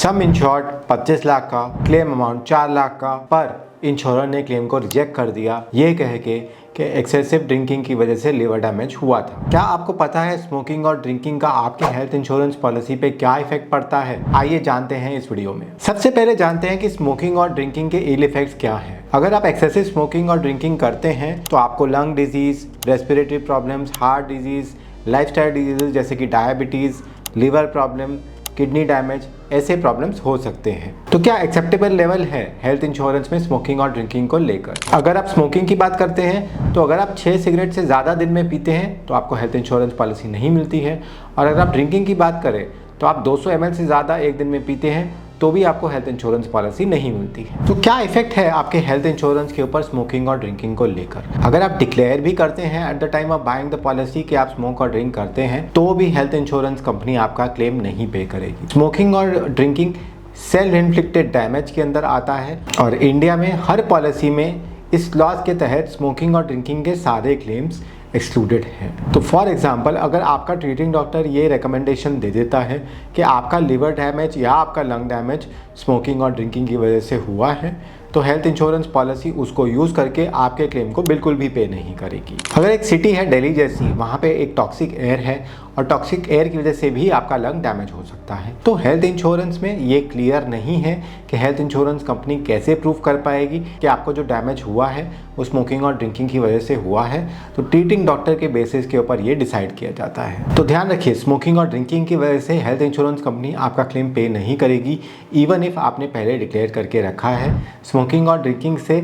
सम insured 25 lakh का, claim amount 4 lakh का, पर इंश्योर ने क्लेम को रिजेक्ट कर दिया ये कह के कि एक्सेसिव ड्रिंकिंग की वजह से लिवर डैमेज हुआ था। क्या आपको पता है स्मोकिंग और ड्रिंकिंग का आपके हेल्थ इंश्योरेंस पॉलिसी पे क्या इफेक्ट पड़ता है? आइए जानते हैं इस वीडियो में। सबसे पहले जानते हैं कि स्मोकिंग और ड्रिंकिंग के इल इफेक्ट्स क्या हैं। अगर आप एक्सेसिव स्मोकिंग और ड्रिंकिंग करते हैं तो आपको lung disease, respiratory problems, heart disease, lifestyle diseases जैसे कि diabetes, liver problem, kidney damage ऐसे प्रॉब्लम्स हो सकते हैं। तो क्या एक्सेप्टेबल लेवल है हेल्थ इंश्योरेंस में स्मोकिंग और ड्रिंकिंग को लेकर? अगर आप स्मोकिंग की बात करते हैं तो अगर आप 6 सिगरेट से ज़्यादा दिन में पीते हैं तो आपको हेल्थ इंश्योरेंस पॉलिसी नहीं मिलती है, और अगर आप ड्रिंकिंग की बात करें तो आप 200 ml से ज़्यादा एक दिन में पीते हैं तो भी आपको हेल्थ इंश्योरेंस पॉलिसी नहीं मिलती है। तो क्या इफेक्ट है आपके हेल्थ इंश्योरेंस के ऊपर स्मोकिंग और ड्रिंकिंग को लेकर? अगर आप डिक्लेयर भी करते हैं at the time of buying the policy कि आप स्मोक और ड्रिंक करते हैं तो भी हेल्थ इंश्योरेंस कंपनी आपका क्लेम नहीं पे करेगी। स्मोकिंग और ड्रिंकिंग सेल्फ इन्फ्लिक्टेड डैमेज के अंदर आता है और इंडिया में हर पॉलिसी में इस लॉज के तहत स्मोकिंग और ड्रिंकिंग के सारे क्लेम्स एक्सक्लूडेड है। तो फॉर एग्जांपल अगर आपका ट्रीटिंग डॉक्टर ये रिकमेंडेशन दे देता है कि आपका लिवर डैमेज या आपका लंग डैमेज स्मोकिंग और ड्रिंकिंग की वजह से हुआ है तो हेल्थ इंश्योरेंस पॉलिसी उसको यूज़ करके आपके क्लेम को बिल्कुल भी पे नहीं करेगी। अगर एक सिटी है दिल्ली जैसी, वहाँ पे एक टॉक्सिक एयर है और टॉक्सिक एयर की वजह से भी आपका लंग डैमेज हो सकता है, तो हेल्थ इंश्योरेंस में ये क्लियर नहीं है कि हेल्थ इंश्योरेंस कंपनी कैसे प्रूव कर पाएगी कि आपको जो डैमेज हुआ है वो स्मोकिंग और ड्रिंकिंग की वजह से हुआ है। तो ट्रीटिंग डॉक्टर के बेसिस के ऊपर ये डिसाइड किया जाता है। तो ध्यान रखिए, स्मोकिंग और ड्रिंकिंग की वजह से हेल्थ इंश्योरेंस कंपनी आपका क्लेम पे नहीं करेगी, इवन इफ आपने पहले डिक्लेयर करके रखा है। स्मोकिंग और ड्रिंकिंग से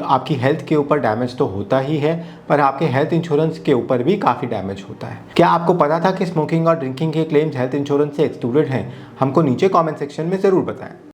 आपकी हेल्थ के ऊपर डैमेज तो होता ही है, पर आपके हेल्थ इंश्योरेंस के ऊपर भी काफ़ी डैमेज होता है। क्या आपको पता था कि स्मोकिंग और ड्रिंकिंग के क्लेम्स हेल्थ इंश्योरेंस से एक्सक्लूडेड हैं? हमको नीचे कमेंट सेक्शन में ज़रूर बताएं।